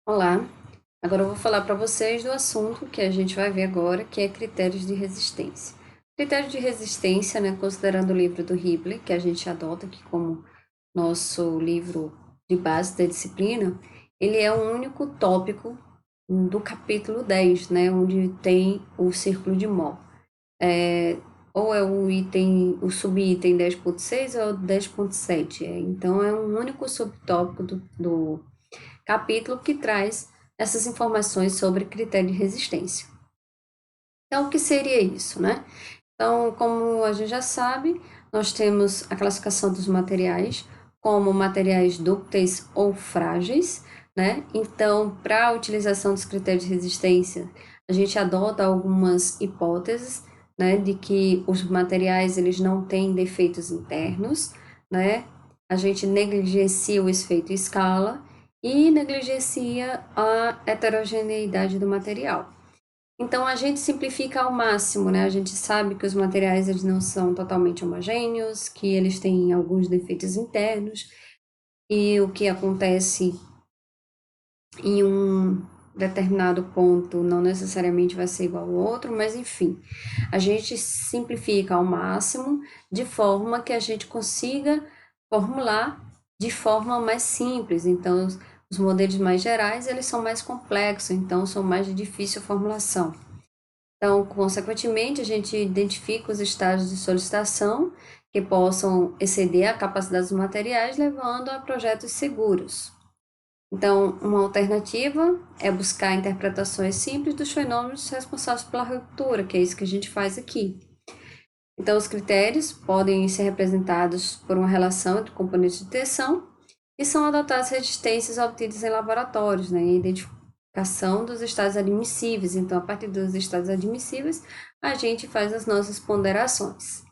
Olá, agora eu vou falar para vocês do assunto que a gente vai ver agora, que é critérios de resistência. Critério de resistência, né, considerando o livro do Hibbler, que a gente adota aqui como nosso livro de base da disciplina, ele é o único tópico do capítulo 10, né, onde tem o círculo de Mohr. Ou é o subitem 10.6 ou é o 10.7. Então, é um único subtópico do capítulo que traz essas informações sobre critério de resistência. Então, o que seria isso, né? Então, como a gente já sabe, nós temos a classificação dos materiais como materiais dúcteis ou frágeis, né? Então, para a utilização dos critérios de resistência, a gente adota algumas hipóteses, né, de que os materiais eles não têm defeitos internos, né? A gente negligencia o efeito escala e negligencia a heterogeneidade do material. Então a gente simplifica ao máximo, né? A gente sabe que os materiais eles não são totalmente homogêneos, que eles têm alguns defeitos internos e o que acontece em um determinado ponto não necessariamente vai ser igual ao outro, mas enfim, a gente simplifica ao máximo de forma que a gente consiga formular de forma mais simples. Então, os modelos mais gerais, eles são mais complexos, então são mais de difícil formulação. Então, consequentemente, a gente identifica os estágios de solicitação que possam exceder a capacidade dos materiais, levando a projetos seguros. Então, uma alternativa é buscar interpretações simples dos fenômenos responsáveis pela ruptura, que é isso que a gente faz aqui. Então, os critérios podem ser representados por uma relação entre componentes de tensão e são adotadas resistências obtidas em laboratórios, né, em identificação dos estados admissíveis. Então, a partir dos estados admissíveis, a gente faz as nossas ponderações.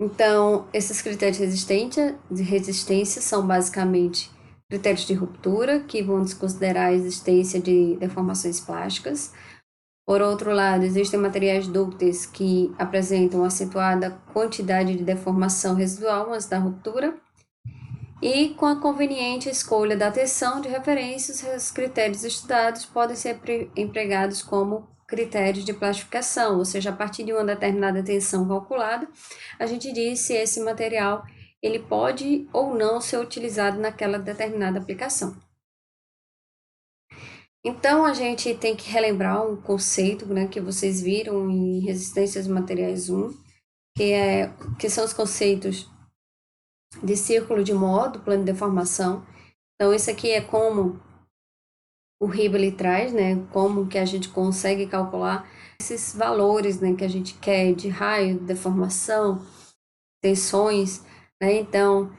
Então, esses critérios de resistência são basicamente critérios de ruptura, que vão desconsiderar a existência de deformações plásticas. Por outro lado, existem materiais dúcteis que apresentam acentuada quantidade de deformação residual antes da ruptura. E com a conveniente escolha da tensão de referências, os critérios estudados podem ser empregados como critérios de plastificação, ou seja, a partir de uma determinada tensão calculada, a gente diz se esse material ele pode ou não ser utilizado naquela determinada aplicação. Então, a gente tem que relembrar um conceito, né, que vocês viram em Resistências Materiais 1, que são os conceitos de círculo de Mohr, do plano de deformação. Então, isso aqui é como o Hibble traz, né, como que a gente consegue calcular esses valores, né, que a gente quer de raio, deformação, tensões, né, então,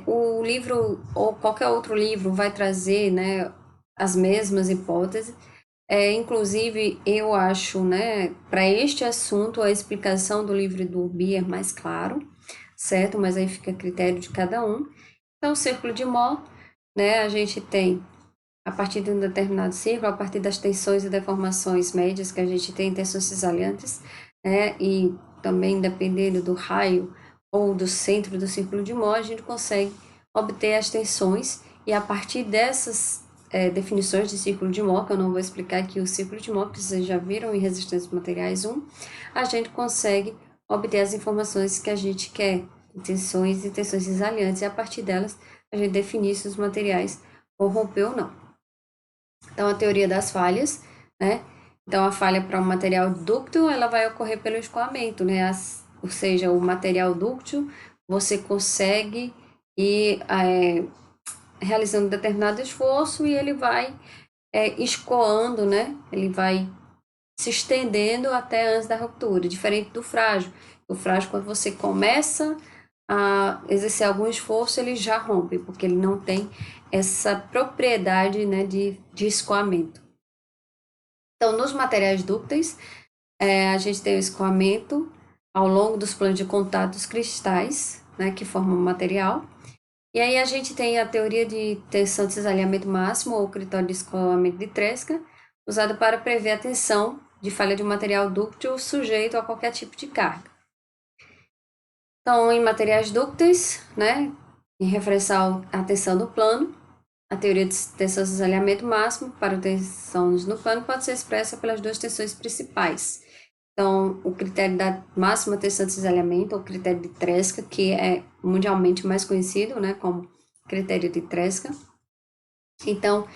o livro, ou qualquer outro livro, vai trazer, né, as mesmas hipóteses, inclusive, eu acho, né, para este assunto, a explicação do livro do Urbi é mais claro, certo? Mas aí fica a critério de cada um. Então, o círculo de Mohr, né, a gente tem, a partir de um determinado círculo, a partir das tensões e deformações médias que a gente tem, tensões cisalhantes, né, e também dependendo do raio ou do centro do círculo de Mohr, a gente consegue obter as tensões, e a partir dessas definições de círculo de Mohr, que eu não vou explicar aqui o círculo de Mohr, que vocês já viram em Resistência Materiais 1, a gente consegue obter as informações que a gente quer, tensões e tensões cisalhantes, e a partir delas a gente definir se os materiais vão romper ou não. Então, a teoria das falhas, né? Então, a falha para um material dúctil, ela vai ocorrer pelo escoamento, né? Ou seja, o material dúctil, você consegue ir realizando determinado esforço e ele vai escoando, né? Ele vai se estendendo até antes da ruptura, diferente do frágil. O frágil, quando você começa a exercer algum esforço, ele já rompe, porque ele não tem essa propriedade, né, de escoamento. Então, nos materiais dúcteis, a gente tem o escoamento ao longo dos planos de contato dos cristais, né, que formam o material. E aí a gente tem a teoria de tensão de cisalhamento máximo, ou critério de escoamento de Tresca, usado para prever a tensão de falha de um material dúctil sujeito a qualquer tipo de carga. Então, em materiais dúcteis, né, em referência à tensão do plano, A teoria de tensão de cisalhamento máximo para tensões no plano pode ser expressa pelas duas tensões principais. Então, o critério da máxima tensão de cisalhamento, ou critério de Tresca, que é mundialmente mais conhecido, né, como critério de Tresca. Então,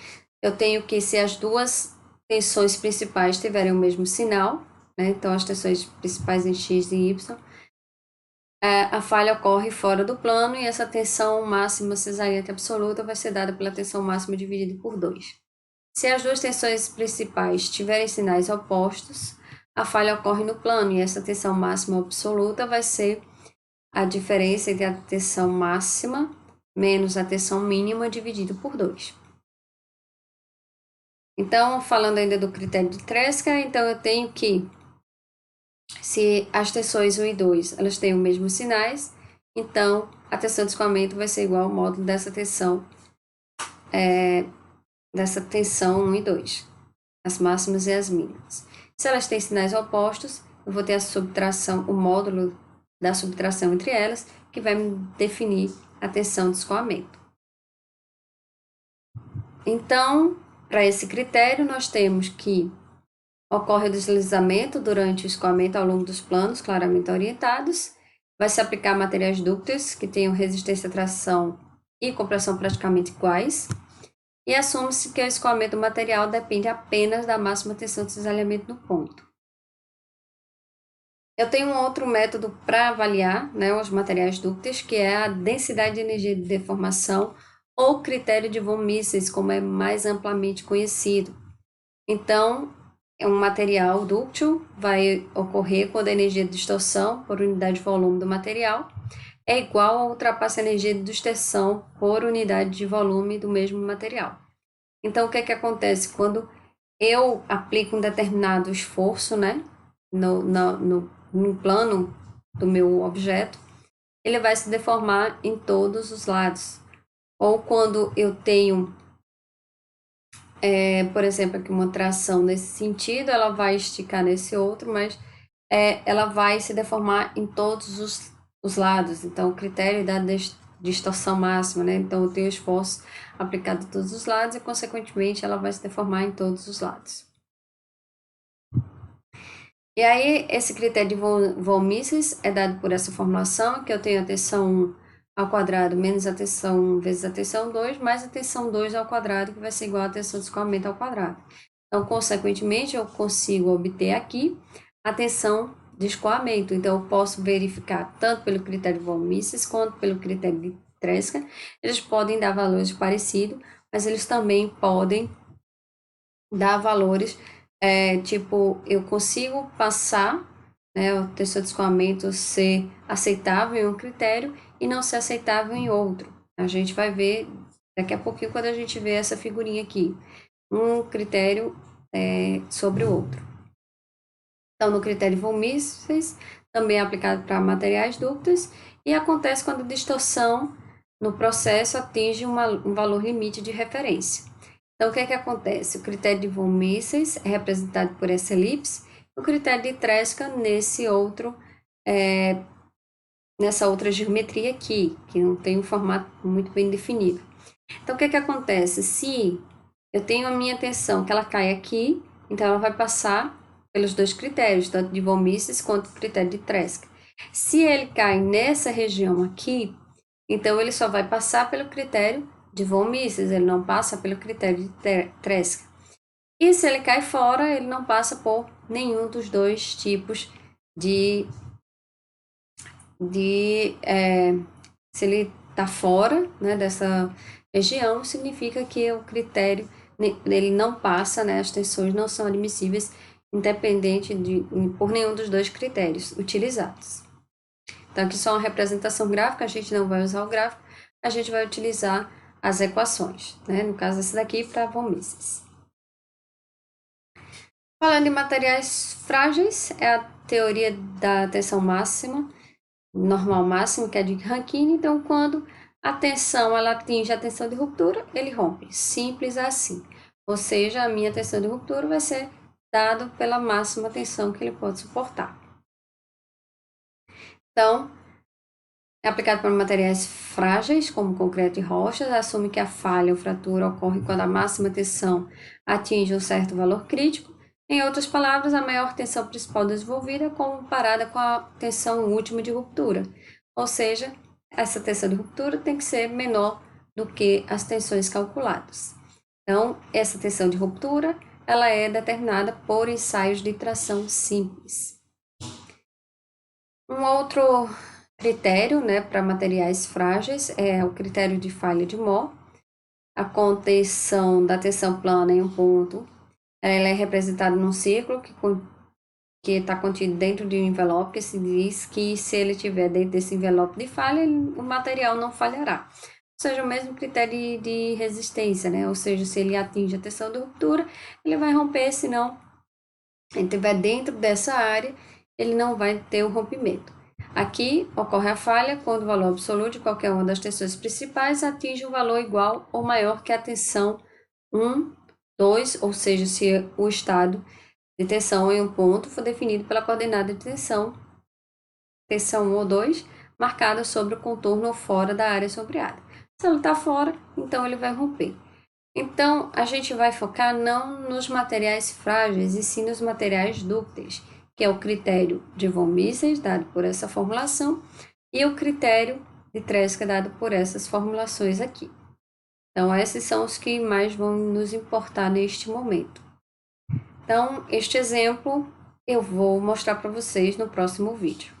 eu tenho que, se as duas tensões principais tiverem o mesmo sinal, né, então as tensões principais em X e Y, a falha ocorre fora do plano e essa tensão máxima cesariana absoluta vai ser dada pela tensão máxima dividida por 2. Se as duas tensões principais tiverem sinais opostos, a falha ocorre no plano e essa tensão máxima absoluta vai ser a diferença entre a tensão máxima menos a tensão mínima dividido por 2. Então, falando ainda do critério de Tresca, então eu tenho que, se as tensões 1 e 2 elas têm os mesmos sinais, então a tensão de escoamento vai ser igual ao módulo dessa tensão 1 e 2, as máximas e as mínimas. Se elas têm sinais opostos, eu vou ter a subtração, o módulo da subtração entre elas, que vai me definir a tensão de escoamento. Então, para esse critério, nós temos que ocorre o deslizamento durante o escoamento ao longo dos planos claramente orientados, vai se aplicar materiais dúcteis que tenham resistência à tração e compressão praticamente iguais, e assume-se que o escoamento do material depende apenas da máxima tensão de cisalhamento no ponto. Eu tenho um outro método para avaliar, né, os materiais dúcteis, que é a densidade de energia de deformação ou critério de von Mises, como é mais amplamente conhecido. Então, um material dúctil vai ocorrer quando a energia de distorção por unidade de volume do material é igual ou ultrapassa a energia de distorção por unidade de volume do mesmo material. Então, o que é que acontece? Quando eu aplico um determinado esforço, né, no plano do meu objeto, ele vai se deformar em todos os lados. Ou quando eu tenho, por exemplo, aqui uma tração nesse sentido, ela vai esticar nesse outro, mas ela vai se deformar em todos os lados. Então, o critério da distorção máxima, né? Então, eu tenho esforço aplicado a todos os lados e, consequentemente, ela vai se deformar em todos os lados. E aí, esse critério de von Mises é dado por essa formulação, que eu tenho a tensão 1 ao quadrado menos a tensão 1 vezes a tensão 2, mais a tensão 2 ao quadrado, que vai ser igual a tensão de escoamento ao quadrado. Então, consequentemente, eu consigo obter aqui a tensão de escoamento. Então, eu posso verificar tanto pelo critério de von Mises quanto pelo critério de Tresca. Eles podem dar valores parecidos, mas eles também podem dar valores, tipo, eu consigo passar, né, o tensor de escoamento ser aceitável em um critério e não ser aceitável em outro. A gente vai ver daqui a pouquinho quando a gente vê essa figurinha aqui, um critério sobre o outro. Então, no critério von Mises, também é aplicado para materiais dúcteis, e acontece quando a distorção no processo atinge um valor limite de referência. Então, o que é que acontece? O critério de von Mises é representado por essa elipse, o critério de Tresca nessa outra geometria aqui, que não tem um formato muito bem definido. Então, o que é que acontece? Se eu tenho a minha tensão que ela cai aqui, então ela vai passar pelos dois critérios, tanto de von Mises quanto o critério de Tresca. Se ele cai nessa região aqui, então ele só vai passar pelo critério de von Mises, ele não passa pelo critério de Tresca. E se ele cai fora, ele não passa por nenhum dos dois tipos se ele está fora, né, dessa região, significa que o critério ele não passa, né, as tensões não são admissíveis independente por nenhum dos dois critérios utilizados. Então, aqui só uma representação gráfica, a gente não vai usar o gráfico, a gente vai utilizar as equações, né, no caso esse daqui para von Mises. Falando em materiais frágeis, é a teoria da tensão máxima, normal máximo, que é de Rankine. Então, quando a tensão ela atinge a tensão de ruptura, ele rompe. Simples assim. Ou seja, a minha tensão de ruptura vai ser dada pela máxima tensão que ele pode suportar. Então, É aplicado para materiais frágeis, como concreto e rochas, assume que a falha ou fratura ocorre quando a máxima tensão atinge um certo valor crítico. Em outras palavras, a maior tensão principal desenvolvida é comparada com a tensão última de ruptura. Ou seja, essa tensão de ruptura tem que ser menor do que as tensões calculadas. Então, essa tensão de ruptura, ela é determinada por ensaios de tração simples. Um outro critério, né, para materiais frágeis é o critério de falha de Mohr. A contenção da tensão plana em um ponto, ela é representada num círculo que está contido dentro de um envelope, que se diz que se ele estiver dentro desse envelope de falha, o material não falhará. Ou seja, o mesmo critério de resistência, né? Ou seja, se ele atinge a tensão de ruptura, ele vai romper, se não ele estiver dentro dessa área, ele não vai ter o rompimento. Aqui ocorre a falha quando o valor absoluto de qualquer uma das tensões principais atinge um valor igual ou maior que a tensão 1, 2, ou seja, se o estado de tensão em um ponto for definido pela coordenada de tensão 1 ou 2, marcada sobre o contorno ou fora da área sombreada. Se ela está fora, então ele vai romper. Então, a gente vai focar não nos materiais frágeis, e sim nos materiais dúcteis, que é o critério de von Mises, dado por essa formulação, e o critério de Tresca, dado por essas formulações aqui. Então, esses são os que mais vão nos importar neste momento. Então, este exemplo eu vou mostrar para vocês no próximo vídeo.